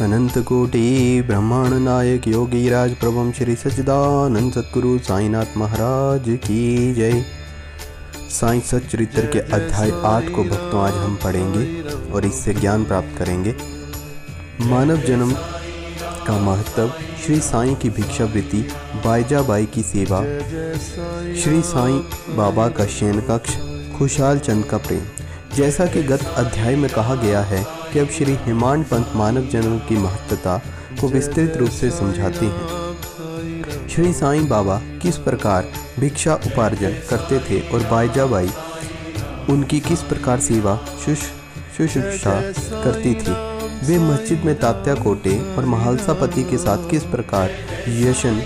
अनंत कोटि ब्रह्मांड नायक योगीराज प्रभुम श्री सच्चिदानंद सद्गुरु साईनाथ महाराज की जय। साईं सच्चरित्र के अध्याय 8 को भक्तों आज हम पढ़ेंगे और इससे ज्ञान प्राप्त करेंगे। मानव जन्म का महत्व, श्री साईं की भिक्षावृत्ति, बाईजाबाई की सेवा, श्री साईं बाबा का शयन कक्ष, खुशहाल चंद का प्रेम। जैसा कि गत अध्याय में कहा गया है कि अब श्री हेमांड पंत मानव जन्म की महत्वता को विस्तृत रूप से समझाते हैं। श्री साईं बाबा किस प्रकार भिक्षा उपार्जन करते थे और बाईजाबाई उनकी किस प्रकार सेवा शुश्रूषा करती थी। वे मस्जिद में तात्या कोटे और महालसा पति के साथ किस प्रकार यशन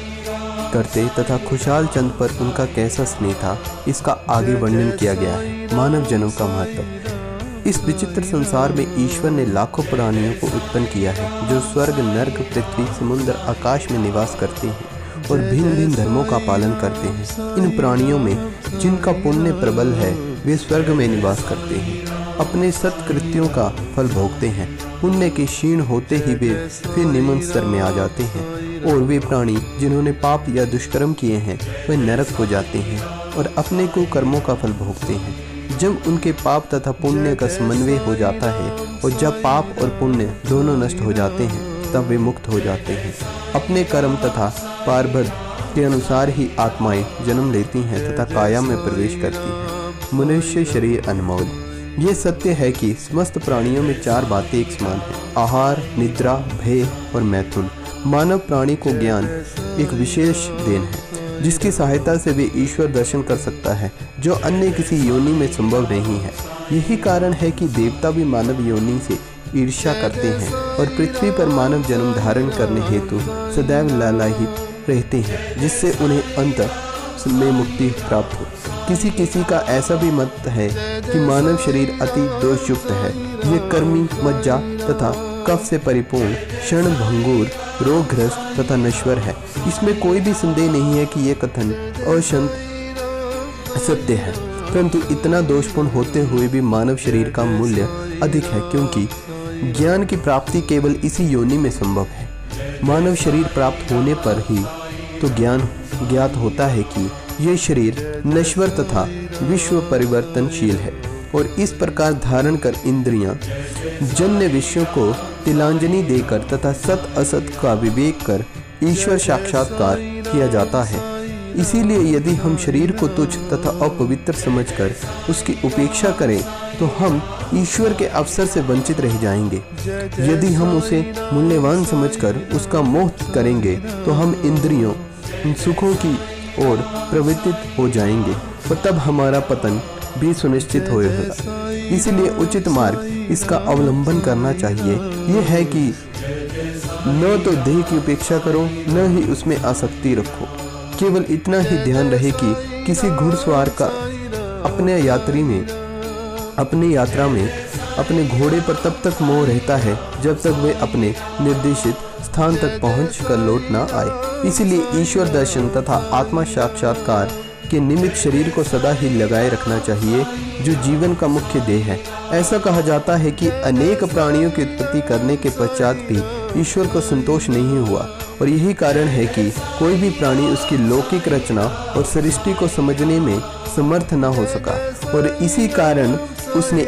करते तथा खुशहाल चंद पर उनका कैसा स्नेह था, इसका आगे वर्णन किया गया है। मानव जन्म का महत्व। इस विचित्र संसार में ईश्वर ने लाखों प्राणियों को उत्पन्न किया है, जो स्वर्ग, नर्क, पृथ्वी, समुद्र, आकाश में निवास करते हैं और भिन्न भिन्न धर्मों का पालन करते हैं। इन प्राणियों में जिनका पुण्य प्रबल है, वे स्वर्ग में निवास करते हैं, अपने सत्कृत्यों का फल भोगते हैं। पुण्य के क्षीण होते ही वे फिर निम्न स्तर में आ जाते हैं, और वे प्राणी जिन्होंने पाप या दुष्कर्म किए हैं, वे नरक हो जाते हैं और अपने को कर्मों का फल भोगते हैं। जब उनके पाप तथा पुण्य का समन्वय हो जाता है और जब पाप और पुण्य दोनों नष्ट हो जाते हैं, तब वे मुक्त हो जाते हैं। अपने कर्म तथा प्रारब्ध के अनुसार ही आत्माएं जन्म लेती हैं तथा काया में प्रवेश करती हैं। मनुष्य शरीर अनमोल। ये सत्य है कि समस्त प्राणियों में 4 बातें एक समान हैं: आहार, निद्रा, भय और मैथुन। मानव प्राणी को ज्ञान एक विशेष देन है, जिसकी सहायता से वे ईश्वर दर्शन कर सकता है, जो अन्य किसी योनि में संभव नहीं है। यही कारण है कि देवता भी मानव योनि से ईर्ष्या करते हैं और पृथ्वी पर मानव जन्म धारण करने हेतु सदैव लालायित रहते हैं, जिससे उन्हें अंत में मुक्ति प्राप्त हो। किसी किसी का ऐसा भी मत है कि मानव शरीर अति दोषयुक्त है। ये कर्मी, मज्जा तथा कफ से परिपूर्ण, क्षण भंगुर, रोगग्रस्त तथा नश्वर है। इसमें कोई भी संदेह नहीं है कि यह कथन असंत सत्य है, परंतु इतना दोषपूर्ण होते हुए भी मानव शरीर का मूल्य अधिक है, क्योंकि ज्ञान की प्राप्ति केवल इसी योनि में संभव है। मानव शरीर प्राप्त होने पर ही तो ज्ञान ज्ञात होता है कि यह शरीर नश्वर तथा विश्व परिवर्तनशील है, और इस प्रकार धारण कर इंद्रियां जन्य विषयों को तिलांजलि देकर तथा सत असत का विवेक कर ईश्वर साक्षात्कार किया जाता है। इसीलिए यदि हम शरीर को तुच्छ तथा अपवित्र समझकर उसकी उपेक्षा करें, तो हम ईश्वर के अवसर से वंचित रह जाएंगे। यदि हम उसे मूल्यवान समझकर उसका मोह करेंगे, तो हम इंद्रियों सुखों की ओर प्रवृत्त हो जाएंगे और तब हमारा पतन भी सुनिश्चित होगा। इसलिए उचित मार्ग इसका अवलंबन करना चाहिए। यह है कि न तो देह की उपेक्षा करो, न ही उसमें आसक्ति रखो। केवल इतना ही ध्यान रहे कि किसी घुड़सवार का अपने यात्रा में अपने घोड़े पर तब तक मोह रहता है जब तक वे अपने निर्देशित स्थान तक पहुँच कर लौट न आए। इसलिए ईश्वर दर्शन तथा आत्मा साक्षात्कार के निमित्त शरीर को सदा ही लगाए रखना चाहिए, जो जीवन का मुख्य ध्येय है। ऐसा कहा जाता है कि अनेक प्राणियों की उत्पत्ति करने के पश्चात भी ईश्वर को संतोष नहीं हुआ, और यही कारण है कि कोई भी प्राणी उसकी लौकिक रचना और सृष्टि को समझने में समर्थ न हो सका, और इसी कारण उसने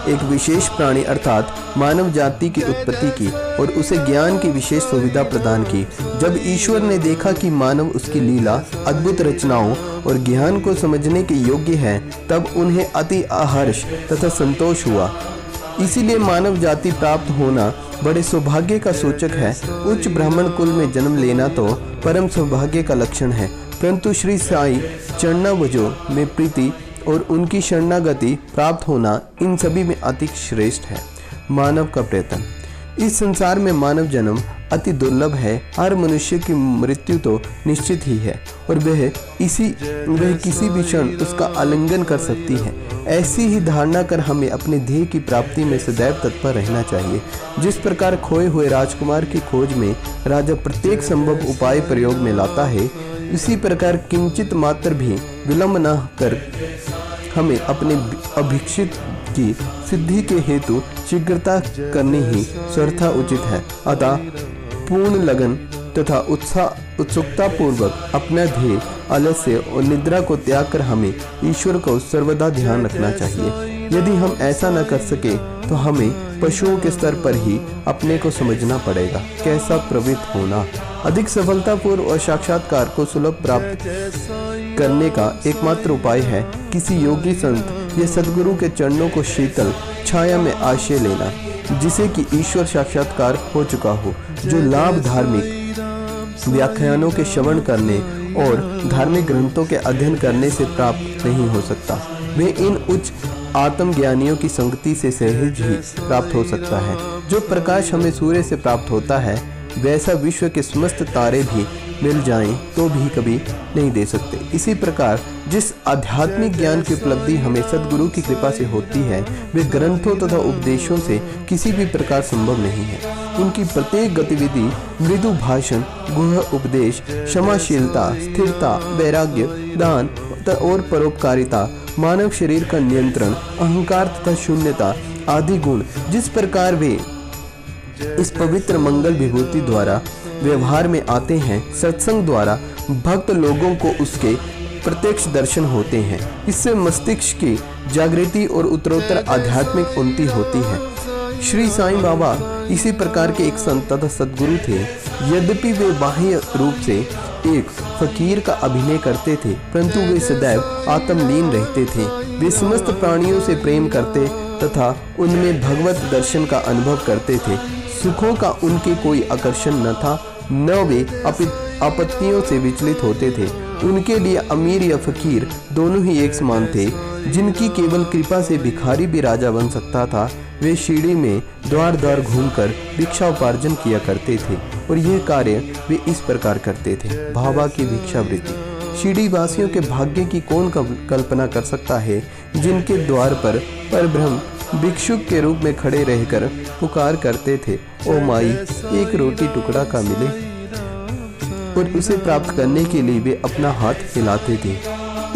एक विशेष प्राणी अर्थात मानव जाति की उत्पत्ति की और उसे ज्ञान की विशेष सुविधा प्रदान की। जब ईश्वर ने देखा कि मानव उसकी लीला, अद्भुत रचनाओं और ज्ञान को समझने के योग्य है, तब उन्हें अति हर्ष तथा संतोष हुआ। इसीलिए मानव जाति प्राप्त होना बड़े सौभाग्य का सूचक है। उच्च ब्राह्मण कुल में जन्म लेना तो परम सौभाग्य का लक्षण है, परंतु श्री साईं चरणावजों में प्रीति और उनकी शरणागति प्राप्त होना इन सभी में अति श्रेष्ठ है। मानव का प्रयत्न। इस संसार में मानव जन्म अति दुर्लभ है। हर मनुष्य की मृत्यु तो निश्चित ही है, और वह किसी भी क्षण उसका आलिंगन कर सकती है। ऐसी ही धारणा कर हमें अपने ध्येय की प्राप्ति में सदैव तत्पर रहना चाहिए। जिस प्रकार खोए हुए राजकुमार की खोज में राजा प्रत्येक संभव उपाय प्रयोग में लाता है, इसी प्रकार किंचित मात्र भी विलंब न कर हमें अपने अभिक्षित की सिद्धि के हेतु शीघ्रता करनी ही सर्वथा उचित है। अतः पूर्ण लगन तथा उत्सुकता पूर्वक अपना ध्येय, आलस्य और निद्रा को त्याग कर हमें ईश्वर को सर्वदा ध्यान रखना चाहिए। यदि हम ऐसा न कर सके तो हमें पशुओं के स्तर पर ही अपने को समझना पड़ेगा। कैसा प्रवृत्त होना अधिक सफलतापूर्व और साक्षात्कार को सुलभ प्राप्त करने का एकमात्र उपाय है किसी योगी संत या सदगुरु के चरणों को शीतल छाया में आश्रय लेना, जिसे कि ईश्वर साक्षात्कार हो चुका हो। जो लाभ धार्मिक व्याख्यानों के श्रवण करने और धार्मिक ग्रंथों के अध्ययन करने से प्राप्त नहीं हो सकता, वे इन उच्च आत्मज्ञानियों की संगति से सहज ही प्राप्त हो सकता है। जो प्रकाश हमें सूर्य से प्राप्त होता है, वैसा विश्व के समस्त तारे भी मिल जाएं तो भी कभी नहीं दे सकते। इसी प्रकार जिस आध्यात्मिक ज्ञान की उपलब्धि हमें सद्गुरु की कृपा से होती है, वे ग्रंथों तथा उपदेशों से किसी भी प्रकार संभव नहीं है। उनकी प्रत्येक गतिविधि, मृदु भाषण, गुह उपदेश, क्षमाशीलता, स्थिरता, वैराग्य, दान और परोपकारिता, मानव शरीर का नियंत्रण, अहंकार तथा शून्यता आदि गुण जिस प्रकार वे इस पवित्र मंगल विभूति द्वारा व्यवहार में आते हैं, सत्संग द्वारा भक्त लोगों को उसके प्रत्यक्ष दर्शन होते हैं। इससे मस्तिष्क की जागृति और उत्तरोत्तर आध्यात्मिक उन्नति होती है। श्री साईं बाबा इसी प्रकार के एक संत तथा सद्गुरु थे। यद्यपि वे बाह्य रूप से एक फकीर का अभिनय करते थे, परंतु वे सदैव आत्मलीन रहते थे। वे समस्त प्राणियों से प्रेम करते तथा उनमें भगवत दर्शन का अनुभव करते थे। सुखों का उनके कोई आकर्षण न था, न वे आपत्तियों से विचलित होते थे। उनके लिए अमीर या फकीर दोनों ही एक समान थे। जिनकी केवल कृपा से भिखारी भी राजा बन सकता था, वे शिरडी में द्वार द्वार घूमकर भिक्षा उपार्जन किया करते थे। और यह कार्य वे इस प्रकार करते थे। बाबा की भिक्षावृत्ति। शिरडी वासियों के भाग्य की कौन कल्पना कर सकता है, जिनके द्वार पर परब्रह्म भिक्षुक के रूप में खड़े रहकर पुकार करते थे, ओ माई एक रोटी टुकड़ा का मिले। और उसे प्राप्त करने के लिए वे अपना हाथ हिलाते थे।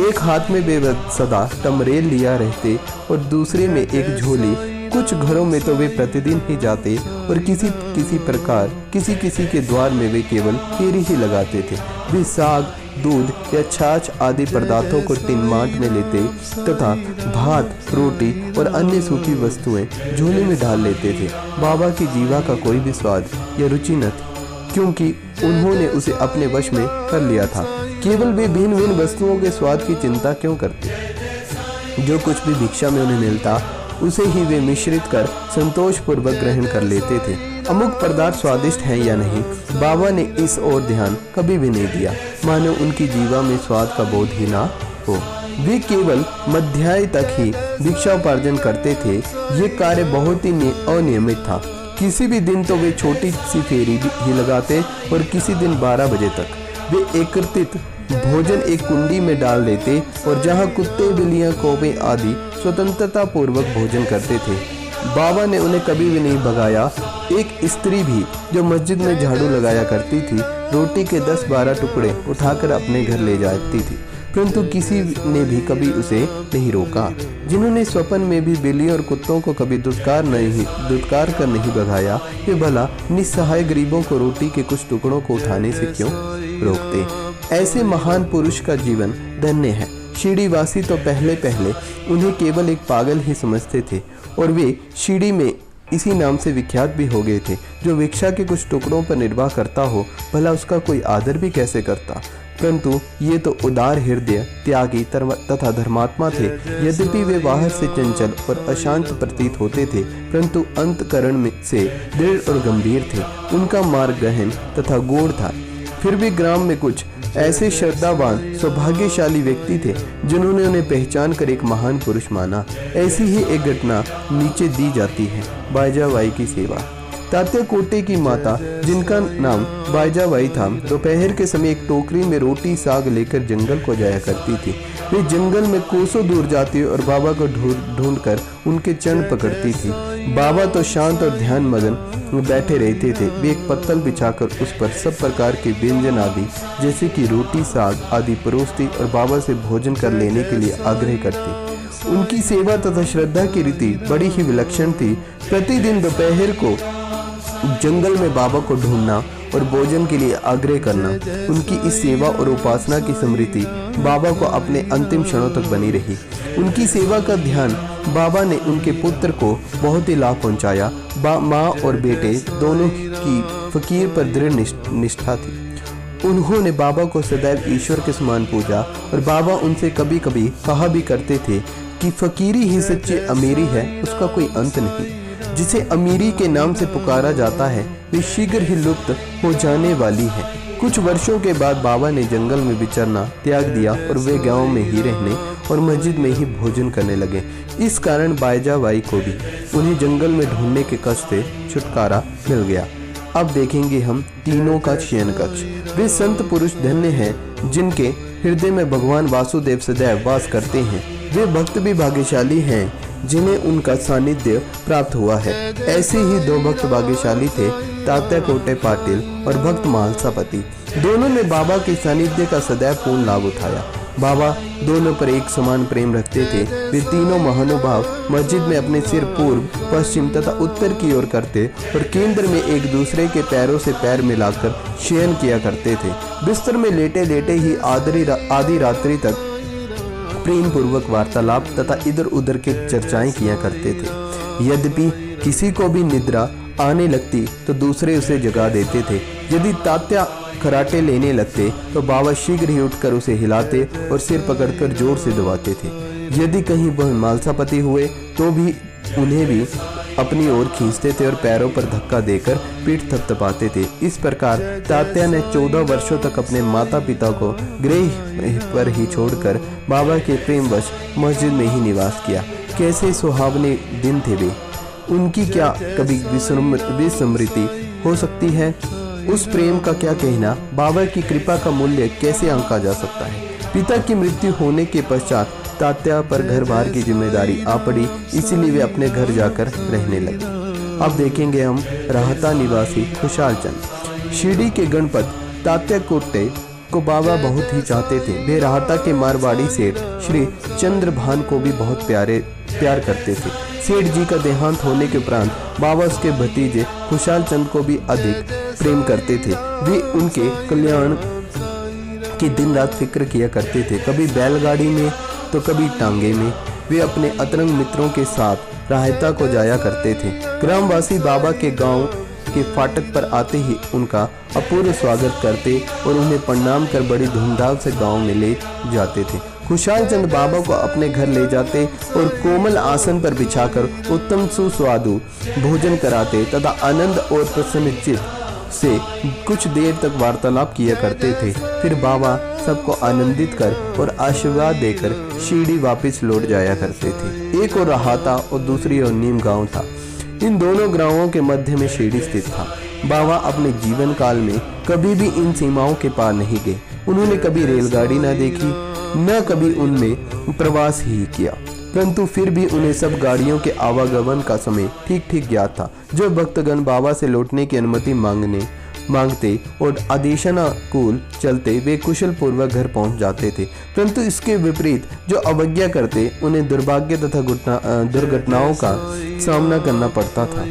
एक हाथ में वे सदा टमरेल लिया रहते और दूसरे में एक झोली। कुछ घरों में तो वे प्रतिदिन ही जाते और किसी प्रकार किसी के द्वार में वे केवल फेरी ही लगाते थे। वे साग, दूध या छाछ आदि पदार्थों को टिनमाट में लेते तथा भात, रोटी और अन्य सूखी वस्तुएं झोले में डाल लेते थे। बाबा की जीवा का कोई भी स्वाद या रुचि न थी, क्योंकि उन्होंने उसे अपने वश में कर लिया था। केवल वे भिन्न भिन्न वस्तुओं के स्वाद की चिंता क्यों करते? जो कुछ भी भिक्षा में उन्हें मिलता, उसे ही वे मिश्रित कर संतोष पूर्वक ग्रहण कर लेते थे। अमुक पदार्थ स्वादिष्ट है या नहीं, बाबा ने इस ओर ध्यान कभी भी नहीं दिया, मानो उनकी जीवा में स्वाद का बोध ही ना हो। वे केवल मध्याह्न तक ही भिक्षा उपार्जन करते थे। ये कार्य बहुत ही अनियमित था। किसी भी दिन तो वे छोटी सी फेरी ही लगाते और किसी दिन 12 बजे तक। वे एकत्रित भोजन एक कुंडी में डाल देते और जहाँ कुत्ते, बिल्लियाँ, कौवे आदि स्वतंत्रता पूर्वक भोजन करते थे। बाबा ने उन्हें कभी भी नहीं भगाया। एक स्त्री भी जो मस्जिद में झाड़ू लगाया करती थी, रोटी के 10-12 टुकड़े उठाकर अपने घर ले जाती थी, परंतु किसी ने भी कभी उसे नहीं रोका। जिन्होंने स्वप्न में भी बिल्लियों और कुत्तों को कभी दुत्कार कर नहीं भगाया, वे भला निस्सहाय गरीबों को रोटी के कुछ टुकड़ों को उठाने से क्यों रोकते? ऐसे महान पुरुष का जीवन धन्य है। शिरडी वासी तो पहले उन्हें केवल एक पागल ही समझते थे और वे शिरडी में इसी नाम से विख्यात भी हो गए थे। जो भिक्षा के कुछ टुकड़ों पर निर्वाह करता हो, भला उसका कोई आदर भी कैसे करता? परंतु ये तो उदार हृदय, त्यागी तथा धर्मात्मा थे। यद्यपि वे बाहर से चंचल और अशांत प्रतीत होते थे, परंतु अंतकरण में से दृढ़ और गंभीर थे। उनका मार्ग गहन तथा गूढ़ था। फिर भी ग्राम में कुछ ऐसे श्रद्धावान सौभाग्यशाली व्यक्ति थे जिन्होंने उन्हें पहचान कर एक महान पुरुष माना। ऐसी ही एक घटना नीचे दी जाती है। बाईजाबाई की सेवा। तात्या कोटे की माता, जिनका नाम बाईजाबाई था, दोपहर के समय एक टोकरी में रोटी साग लेकर जंगल को जाया करती थी। वे जंगल में कोसों दूर जाती और बाबा को ढूंढकर उनके चरण पकड़ती थी। बाबा तो शांत और ध्यान मगन बैठे रहते थे। वे एक पत्तल बिछाकर उस पर सब प्रकार के व्यंजन आदि जैसे कि रोटी साग आदि परोसती और बाबा से भोजन कर लेने के लिए आग्रह करती। उनकी सेवा तथा श्रद्धा की रीति बड़ी ही विलक्षण थी। प्रतिदिन दोपहर को जंगल में बाबा को ढूंढना और भोजन के लिए आग्रह करना, उनकी इस सेवा और उपासना की स्मृति बाबा को अपने अंतिम क्षणों तक बनी रही। उनकी सेवा का ध्यान बाबा ने उनके पुत्र को बहुत ही लाभ पहुंचाया। माँ और बेटे दोनों की फकीर पर दृढ़ निष्ठा थी। उन्होंने बाबा को सदैव ईश्वर के समान पूजा और बाबा उनसे कभी कभी कहा भी करते थे कि फकीरी ही सच्ची अमीरी है, उसका कोई अंत नहीं। जिसे अमीरी के नाम से पुकारा जाता है वे शीघ्र ही लुप्त हो जाने वाली है। कुछ वर्षों के बाद बाबा ने जंगल में विचरना त्याग दिया और वे गांव में ही रहने और मस्जिद में ही भोजन करने लगे। इस कारण बाईजाबाई को भी उन्हें जंगल में ढूंढने के कष्ट से छुटकारा मिल गया। अब देखेंगे हम तीनों का शयन कक्ष। वे संत पुरुष धन्य हैं जिनके हृदय में भगवान वासुदेव सदैव वास करते हैं। वे भक्त भी भाग्यशाली हैं जिन्हें उनका सानिध्य प्राप्त हुआ है। ऐसे ही दो भक्त भाग्यशाली थे, तात्या कोटे पाटिल और भक्त महालसापति। दोनों ने बाबा के सानिध्य का सदैव पूर्ण लाभ उठाया। बाबा दोनों पर एक समान प्रेम रखते थे। वे तीनों महानुभाव मस्जिद में अपने सिर पूर्व, पश्चिम तथा उत्तर की ओर करते और केंद्र में एक दूसरे के पैरों से पैर मिलाकर शयन किया करते थे। बिस्तर में लेटे लेटे ही आधी रात्रि तक प्रेम पूर्वक वार्तालाप तथा इधर उधर के चर्चाएं किया करते थे। यद्यपि किसी को भी निद्रा आने लगती तो दूसरे उसे जगा देते थे। यदि तात्या खराटे लेने लगते तो बाबा शीघ्र ही उठकर उसे हिलाते और सिर पकड़कर जोर से दबाते थे। यदि कहीं वह मालसापति हुए तो भी उन्हें भी अपनी ओर खींचते थे और पैरों पर धक्का देकर पीठ थपथपाते थे। इस प्रकार तात्या ने 14 वर्षों तक अपने माता पिता को गृह पर ही छोड़कर बाबा के प्रेमवश मस्जिद में ही निवास किया। कैसे सुहावने दिन थे वे, उनकी क्या कभी विस्मृति हो सकती है? उस प्रेम का क्या कहना, बाबा की कृपा का मूल्य कैसे आंका जा सकता है? पिता की मृत्यु होने के पश्चात तात्या पर घर बार की जिम्मेदारी आ पड़ी, इसीलिए वे अपने घर जाकर रहने लगे। अब देखेंगे हम राहता निवासी खुशहाल चंद। शिरडी के गणपत तात्या कोटे को बाबा बहुत ही चाहते थे। वे राहता के मारवाड़ी सेठ श्री चंद्रभान को भी बहुत प्यार करते थे। सेठ जी का देहांत होने के उपरांत बाबा उसके भतीजे खुशहाल चंद को भी अधिक प्रेम करते थे। वे उनके कल्याण की दिन रात फिक्र किया करते थे, कभी बैलगाड़ी में तो कभी टांगे में। वे अपने अतरंग मित्रों के साथ राहता को जाया करते थे। ग्रामवासी बाबा के गांव के फाटक पर आते ही उनका अपूर्व स्वागत करते और उन्हें प्रणाम कर बड़ी धूमधाम से गांव में ले जाते थे। खुशहाल चंद बाबा को अपने घर ले जाते और कोमल आसन पर बिछाकर उत्तम सुस्वादु भोजन कराते तथा आनंद और प्रसन्नचित्त से कुछ देर तक वार्तालाप किया करते थे। फिर बाबा सबको आनंदित कर और आशीर्वाद देकर शिरडी वापस लौट जाया करते थे। एक और राहता और दूसरी ओर नीम गांव था। इन दोनों ग्रामों के मध्य में शिरडी स्थित था। बाबा अपने जीवन काल में कभी भी इन सीमाओं के पार नहीं गए। उन्होंने कभी रेलगाड़ी न देखी, न कभी उनमें प्रवास ही किया, परंतु फिर भी उन्हें सब गाड़ियों के आवागमन का समय ठीक ठीक ज्ञात था। जो भक्तगण बाबा से लौटने की अनुमति मांगते और आदेशानुकूल चलते वे कुशल पूर्वक घर पहुंच जाते थे, परंतु इसके विपरीत जो अवज्ञा करते उन्हें दुर्भाग्य तथा दुर्घटनाओं का सामना करना पड़ता था।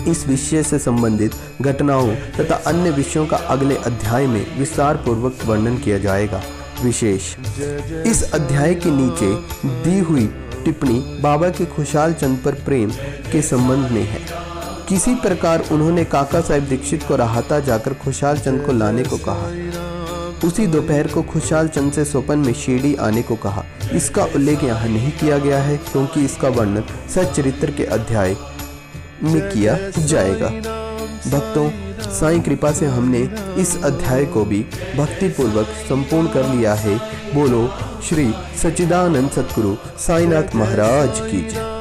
इस विषय से संबंधित घटनाओं तथा अन्य विषयों का अगले अध्याय में विस्तार पूर्वक वर्णन किया जाएगा। विशेष इस अध्याय के नीचे दी हुई टिप्पणी बाबा के खुशहाल चंद पर प्रेम के संबंध में है। किसी प्रकार उन्होंने काका साहब दीक्षित को राहता जाकर खुशहाल चंद को लाने को कहा। उसी दोपहर को खुशहाल चंद से स्वप्न में शिरडी आने को कहा। इसका उल्लेख यहाँ नहीं किया गया है क्योंकि इसका वर्णन सच्चरित्र के अध्याय में किया जाएगा। भक्तों, साईं कृपा से हमने इस अध्याय को भी भक्ति पूर्वक संपूर्ण कर लिया है। बोलो श्री सच्चिदानंद सद्गुरु साईनाथ महाराज की जय।